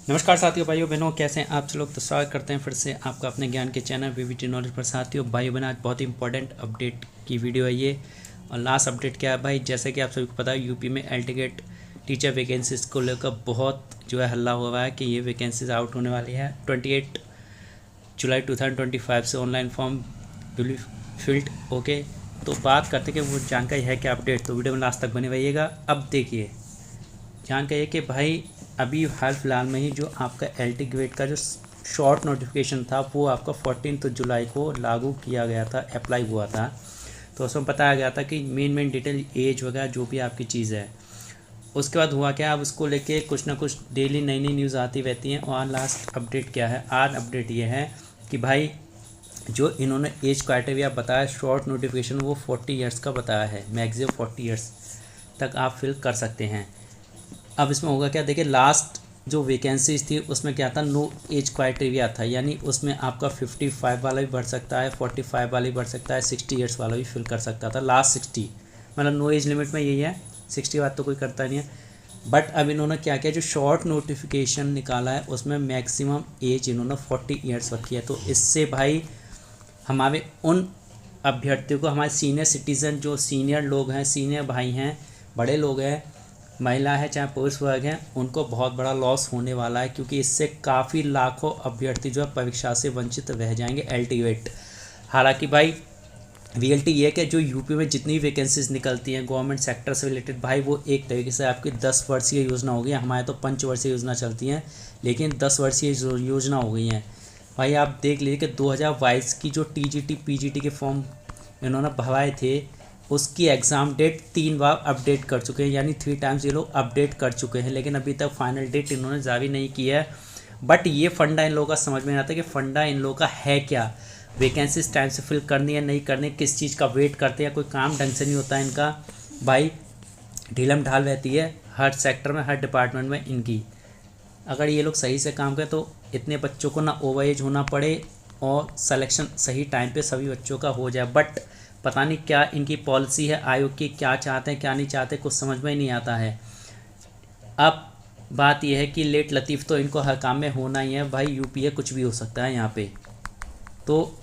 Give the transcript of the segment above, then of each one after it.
नमस्कार साथियों, भाइयों बहनों, कैसे हैं आप सब लोग। तो स्वागत करते हैं फिर से आपका अपने ज्ञान के चैनल वीवीटी नॉलेज पर। साथियों, भाइयों बहनों, आज बहुत ही इंपॉर्टेंट अपडेट की वीडियो है ये। और लास्ट अपडेट क्या है भाई, जैसे कि आप सभी को पता है, यूपी में एल्टीगेट टीचर वैकेंसीज को लेकर बहुत जो है हल्ला हुआ है कि ये वैकेंसीज आउट होने वाली है। 28 जुलाई 2025 से online form will field. Okay, तो बात करते कि वो जानकारी है क्या अपडेट, तो वीडियो में लास्ट तक बने रहिएगा। अब देखिए, जानकारी है कि भाई अभी हाल फिलहाल में ही जो आपका एल्टीग्रेट का जो शॉर्ट नोटिफिकेशन था वो आपका 14 जुलाई को लागू किया गया था, अप्लाई हुआ था। तो उसमें बताया गया था कि मेन डिटेल एज वगैरह जो भी आपकी चीज़ है। उसके बाद हुआ क्या, अब उसको लेके कुछ ना कुछ डेली नई नई न्यूज़ आती रहती हैं। और लास्ट अपडेट क्या है, आज अपडेट ये है कि भाई जो इन्होंने एज क्राइटेरिया बताया शॉर्ट नोटिफिकेशन, वो 40 ईयर्स का बताया है। मैक्सिमम 40 ईयर्स तक आप फिल कर सकते हैं। अब इसमें होगा क्या, देखिए लास्ट जो वैकेंसीज थी उसमें क्या था, नो एज क्राइटेरिया था, यानी उसमें आपका 55 वाला भी भर सकता है, 45 वाला भी भर सकता है, 60 ईयर्स वाला भी फिल कर सकता था। लास्ट 60 मतलब नो एज लिमिट में यही है, 60 बात तो कोई करता नहीं है। बट अब इन्होंने क्या किया, जो शॉर्ट नोटिफिकेशन निकाला है उसमें मैक्सिमम एज इन्होंने 40 ईयर्स रखी है। तो इससे भाई हमारे उन अभ्यर्थियों को, हमारे सीनियर सिटीज़न जो सीनियर लोग हैं, सीनियर भाई हैं, बड़े लोग हैं, महिला है चाहे पुरुष वर्ग हैं, उनको बहुत बड़ा लॉस होने वाला है। क्योंकि इससे काफ़ी लाखों अभ्यर्थी जो है परीक्षा से वंचित रह जाएंगे एल्टीवेट। हालांकि भाई रियलिटी ये है कि जो यूपी में जितनी वैकेंसीज निकलती हैं गवर्नमेंट सेक्टर से रिलेटेड, भाई वो एक तरीके से आपकी 10 वर्षीय योजना हो गई। हमारे तो 5 वर्षीय योजना चलती हैं, लेकिन 10 वर्षीय योजना हो गई हैं। भाई आप देख लीजिए कि 2022 की जो टीजीटी पीजीटी के फॉर्म इन्होंने भरवाए थे, उसकी एग्ज़ाम डेट 3 बार अपडेट कर चुके हैं, यानी 3 टाइम्स ये लोग अपडेट कर चुके हैं। लेकिन अभी तक फाइनल डेट इन्होंने जारी नहीं की है। बट ये फंडा इन लोगों का समझ में नहीं आता कि फंडा इन लोगों का है क्या, वैकेंसीज टाइम से फिल करनी है नहीं करनी, किस चीज़ का वेट करते हैं, कोई काम ढंग से नहीं होता है इनका। भाई ढीलम ढाल रहती है हर सेक्टर में, हर डिपार्टमेंट में इनकी। अगर ये लोग सही से काम करें तो इतने बच्चों को ना ओवर एज होना पड़े और सिलेक्शन सही टाइम पे सभी बच्चों का हो जाए। बट पता नहीं क्या इनकी पॉलिसी है आयोग की, क्या चाहते हैं क्या नहीं चाहते, कुछ समझ में ही नहीं आता है। अब बात यह है कि लेट लतीफ़ तो इनको हर काम में होना ही है भाई, यूपी है कुछ भी हो सकता है यहाँ पे। तो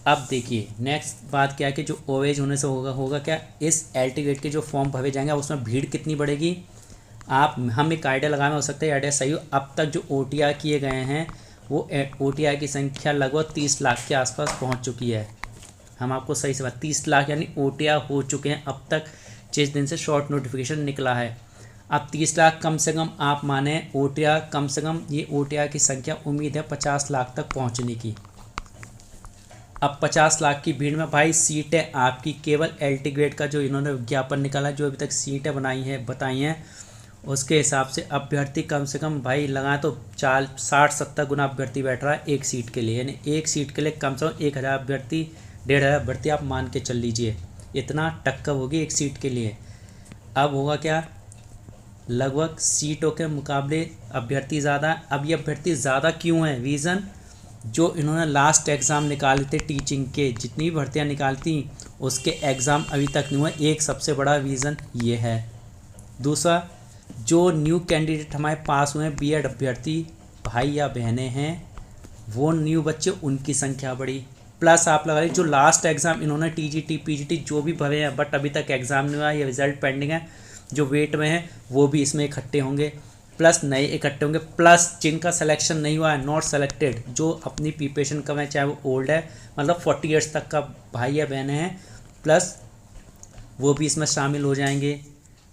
अब देखिए नेक्स्ट बात क्या है कि जो ओवर होने से होगा क्या, इस एल्टीगेट के जो फॉर्म भरे जाएंगे उसमें भीड़ कितनी बढ़ेगी। आप हम एक आइडिया लगाना, हो सकता है आइडिया सही हो। अब तक जो OTR किए गए हैं वो OTR की संख्या लगभग 30 लाख के आसपास पहुंच चुकी है। हम आपको सही से बात, 30 लाख यानी OTR हो चुके हैं अब तक, जिस दिन से शॉर्ट नोटिफिकेशन निकला है। अब 30 लाख कम से कम आप माने OTR, कम से कम ये OTR की संख्या उम्मीद है 50 लाख तक पहुंचने की। अब 50 लाख की भीड़ में भाई सीटें आपकी केवल एल्टीग्रेड का जो इन्होंने विज्ञापन निकाला, जो अभी तक सीटें बताई हैं उसके हिसाब से अभ्यर्थी कम से कम भाई लगाए तो 60-70 गुना अभ्यर्थी बैठ रहा है एक सीट के लिए। यानी एक सीट के लिए कम से कम 1000 अभ्यर्थी, 1500 अभ्यर्थी आप मान के चल लीजिए, इतना टक्कर होगी एक सीट के लिए। अब होगा क्या, लगभग सीटों के मुकाबले अभ्यर्थी ज़्यादा। अब ये अभ्यर्थी ज़्यादा क्यों है, रीज़न जो इन्होंने लास्ट एग्ज़ाम निकाले थे टीचिंग के, जितनी भर्तियाँ निकालती उसके एग्ज़ाम अभी तक नहीं हुए, एक सबसे बड़ा रीज़न ये है। दूसरा, जो न्यू कैंडिडेट हमारे पास हुए हैं बीएड अभ्यर्थी भाई या बहनें हैं, वो न्यू बच्चे उनकी संख्या बढ़ी। प्लस आप लगा लीजिए जो लास्ट एग्ज़ाम इन्होंने टीजीटी पीजीटी जो भी भरे हैं बट अभी तक एग्ज़ाम नहीं हुआ, ये रिज़ल्ट पेंडिंग है, जो वेट में है वो भी इसमें इकट्ठे होंगे, प्लस नए इकट्ठे होंगे, प्लस जिनका सिलेक्शन नहीं हुआ है, नॉट सेलेक्टेड, जो अपनी प्रिपरेशन कर रहे हैं चाहे वो ओल्ड है, मतलब 40 ईयर्स तक का भाई या बहनें हैं, प्लस वो भी इसमें शामिल हो जाएंगे।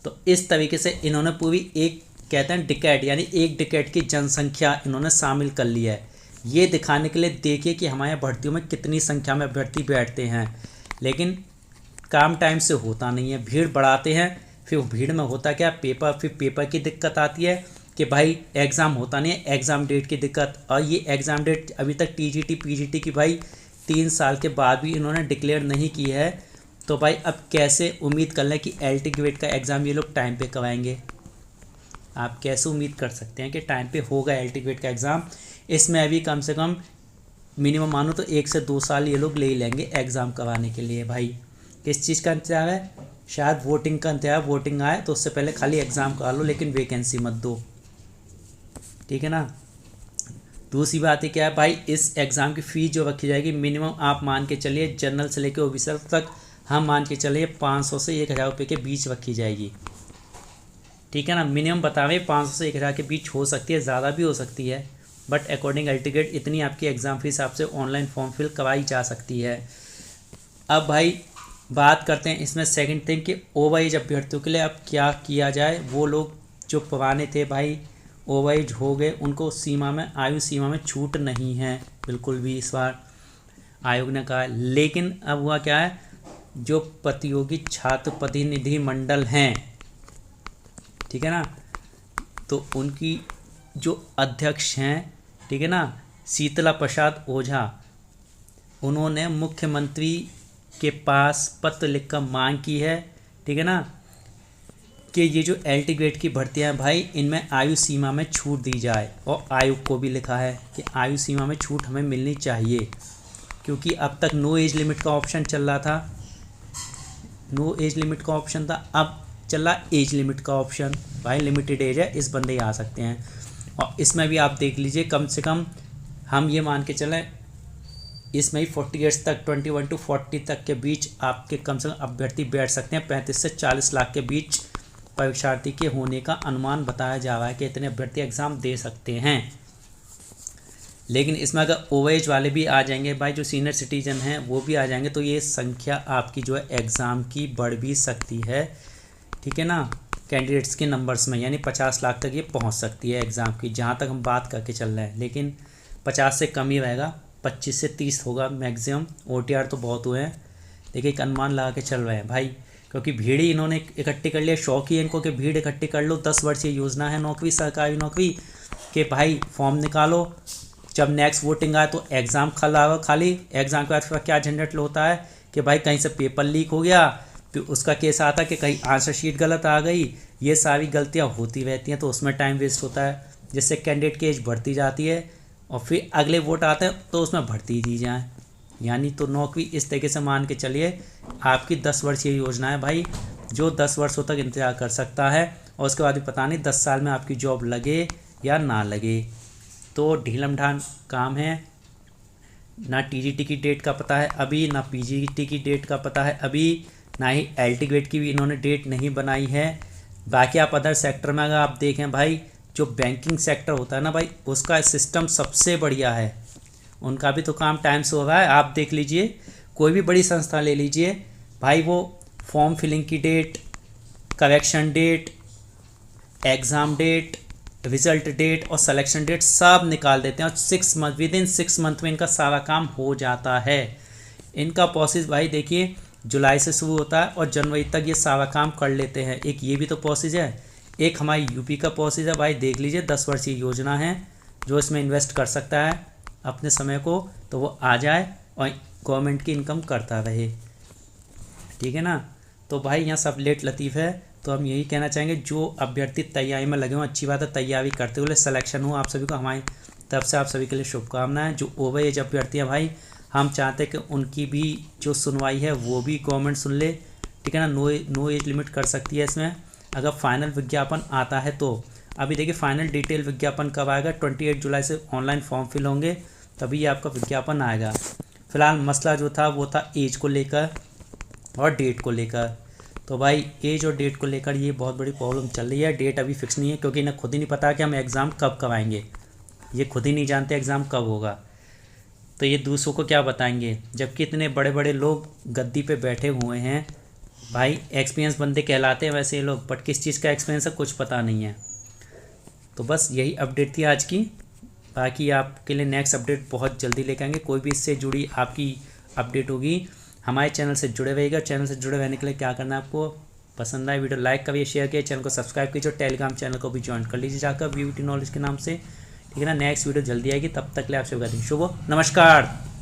तो इस तरीके से इन्होंने पूरी एक कहते हैं डिकेड, यानी एक डिकेड की जनसंख्या इन्होंने शामिल कर लिया है। ये दिखाने के लिए देखिए कि हमारे भर्तियों में कितनी संख्या में अभ्यर्थी बैठते हैं, लेकिन काम टाइम से होता नहीं है, भीड़ बढ़ाते हैं। फिर भीड़ में होता क्या, फिर पेपर की दिक्कत आती है कि भाई एग्ज़ाम होता नहीं है, एग्ज़ाम डेट की दिक्कत। और ये एग्ज़ाम डेट अभी तक टीजीटी पीजीटी की भाई 3 साल के बाद भी इन्होंने डिक्लेयर नहीं की है। तो भाई अब कैसे उम्मीद कर लें कि एल्टीग्रेड का एग्ज़ाम ये लोग टाइम पे करवाएंगे। आप कैसे उम्मीद कर सकते हैं कि टाइम पे होगा एल्टीग्रेड का एग्ज़ाम। इसमें अभी कम से कम मिनिमम मानो तो 1 से 2 साल ये लोग ले ही लेंगे एग्ज़ाम करवाने के लिए। भाई किस चीज़ का इंतजार है, शायद वोटिंग का इंतजार, वोटिंग आए तो उससे पहले खाली एग्ज़ाम करा लो लेकिन वैकेंसी मत दो, ठीक है ना। दूसरी बात है क्या है भाई, इस एग्ज़ाम की फ़ीस जो रखी जाएगी मिनिमम आप मान के चलिए जनरल से लेकर ओबीसी तक हम मान के चलिए 500 से 1000 रुपये के बीच रखी जाएगी। ठीक है ना, मिनिमम बता रहे 500 से 1000 के बीच हो सकती है, ज़्यादा भी हो सकती है, बट अकॉर्डिंग एल्टिकेट इतनी आपकी एग्ज़ाम फीस आपसे ऑनलाइन फॉर्म फिल करवाई जा सकती है। अब भाई बात करते हैं इसमें सेकंड थिंग कि ओवरएज अभ्यर्थियों के लिए अब क्या किया जाए। वो लोग जो पुराने थे भाई ओवरएज हो गए, उनको सीमा में आयु सीमा में छूट नहीं है बिल्कुल भी इस बार आयोग ने कहा है। लेकिन अब हुआ क्या है, जो प्रतियोगी छात्र प्रतिनिधि मंडल हैं, ठीक है ना, तो उनकी जो अध्यक्ष हैं, ठीक है ना, शीतला प्रसाद ओझा, उन्होंने मुख्यमंत्री के पास पत्र लिखकर मांग की है, ठीक है ना, कि ये जो एल टी ग्रेड की भर्तियाँ हैं भाई इनमें आयु सीमा में छूट दी जाए। और आयोग को भी लिखा है कि आयु सीमा में छूट हमें मिलनी चाहिए, क्योंकि अब तक नो एज लिमिट का ऑप्शन चल रहा था, नो एज लिमिट का ऑप्शन था, अब चल रहा एज लिमिट का ऑप्शन। भाई लिमिटेड एज है, इस बंदे ही आ सकते हैं। और इसमें भी आप देख लीजिए, कम से कम हम ये मान के चलें इसमें ही 40 ईयर्स तक 21 to 40 तक के बीच आपके कम से कम अभ्यर्थी बैठ सकते हैं। 35 से 40 लाख के बीच परीक्षार्थी के होने का अनुमान बताया जा रहा है कि इतने अभ्यर्थी एग्ज़ाम दे सकते हैं। लेकिन इसमें अगर ओवरएज वाले भी आ जाएंगे भाई, जो सीनियर सिटीजन हैं वो भी आ जाएंगे, तो ये संख्या आपकी जो है एग्ज़ाम की बढ़ भी सकती है, ठीक है ना, कैंडिडेट्स के नंबर्स में, यानी 50 लाख तक ये पहुंच सकती है एग्ज़ाम की, जहां तक हम बात करके चल रहे हैं। लेकिन 50 से कम ही रहेगा, 25 से 30 होगा मैक्सिमम। OTR तो बहुत हुए हैं, देखिए एक अनुमान लगा के चल रहे हैं भाई, क्योंकि भीड़ ही इन्होंने इकट्ठी कर लिया। शौक ही इनको कि भीड़ इकट्ठी कर लो, 10 वर्षीय योजना है नौकरी, सरकारी नौकरी के भाई फॉर्म निकालो, जब नेक्स्ट वोटिंग आए तो एग्ज़ाम खाली एग्ज़ाम के बाद फिर क्या झंझट होता है कि भाई कहीं से पेपर लीक हो गया, फिर उसका केस आता है कि कहीं आंसर शीट गलत आ गई, ये सारी गलतियां होती रहती हैं, तो उसमें टाइम वेस्ट होता है, जिससे कैंडिडेट की एज बढ़ती जाती है और फिर अगले वोट आते हैं तो उसमें भर्ती दी जाए। यानी तो नौकरी इस तरीके से मान के चलिए आपकी 10 वर्षीय योजना है भाई, जो 10 वर्षों तक इंतजार कर सकता है, और उसके बाद भी पता नहीं 10 साल में आपकी जॉब लगे या ना लगे। तो ढीलम ढाल काम है, ना TGT की डेट का पता है अभी, ना PGT की डेट का पता है अभी, ना ही LT ग्रेड की भी इन्होंने डेट नहीं बनाई है। बाकी आप अदर सेक्टर में अगर आप देखें भाई, जो बैंकिंग सेक्टर होता है ना भाई, उसका सिस्टम सबसे बढ़िया है, उनका भी तो काम टाइम से हो रहा है। आप देख लीजिए, कोई भी बड़ी संस्था ले लीजिए भाई, वो फॉर्म फिलिंग की date, correction date, exam date, result date और सिलेक्शन डेट सब निकाल देते हैं, और 6 मंथ, विद इन 6 मंथ में इनका सारा काम हो जाता है। इनका प्रोसेस भाई देखिए जुलाई से शुरू होता है और जनवरी तक ये सारा काम कर लेते हैं। एक ये भी तो प्रोसेस है, एक हमारी यूपी का प्रोसेस है भाई, देख लीजिए 10 वर्षीय योजना है, जो इसमें इन्वेस्ट कर सकता है अपने समय को, तो वो आ जाए और गवर्नमेंट की इनकम करता रहे, ठीक है ना। तो भाई यहाँ सब लेट लतीफ़ है, तो हम यही कहना चाहेंगे जो अभ्यर्थी तैयारी में लगे हों, अच्छी बात है, तैयारी करते हुए सिलेक्शन हो आप सभी को हमारी तरफ से आप सभी के लिए शुभकामनाएं। जो ओवर एज अभ्यर्थी हैं भाई, हम चाहते हैं कि उनकी भी जो सुनवाई है वो भी गवर्नमेंट सुन ले, ठीक है ना। नो एज लिमिट कर सकती है इसमें, अगर फाइनल विज्ञापन आता है तो। अभी देखिए फाइनल डिटेल विज्ञापन कब आएगा, 28 जुलाई से ऑनलाइन फॉर्म फिल होंगे, तभी ये आपका विज्ञापन आएगा। फिलहाल मसला जो था वो था एज को लेकर और डेट को लेकर। तो भाई एज और डेट को लेकर ये बहुत बड़ी प्रॉब्लम चल रही है। डेट अभी फिक्स नहीं है, क्योंकि इन्हें खुद ही नहीं पता कि हम एग्ज़ाम कब करवाएंगे, ये खुद ही नहीं जानते एग्ज़ाम कब होगा, तो ये दूसरों को क्या बताएंगे, जबकि इतने बड़े बड़े लोग गद्दी पे बैठे हुए हैं भाई, एक्सपीरियंस बंदे कहलाते हैं वैसे ये लोग, बट किस चीज़ का एक्सपीरियंस है कुछ पता नहीं है। तो बस यही अपडेट थी आज की, बाकी आपके लिए नेक्स्ट अपडेट बहुत जल्दी लेकर आएंगे। कोई भी इससे जुड़ी आपकी अपडेट होगी हमारे चैनल से जुड़े रहिएगा। चैनल से जुड़े रहने के लिए क्या करना है आपको, पसंद आए वीडियो लाइक करिए, शेयर करिए, चैनल को सब्सक्राइब कीजिए और टेलीग्राम चैनल को भी ज्वाइन कर लीजिए जाकर, VVT नॉलेज के नाम से, ठीक है ना। नेक्स्ट वीडियो जल्दी आएगी, तब तक ले आपसे शुभ नमस्कार।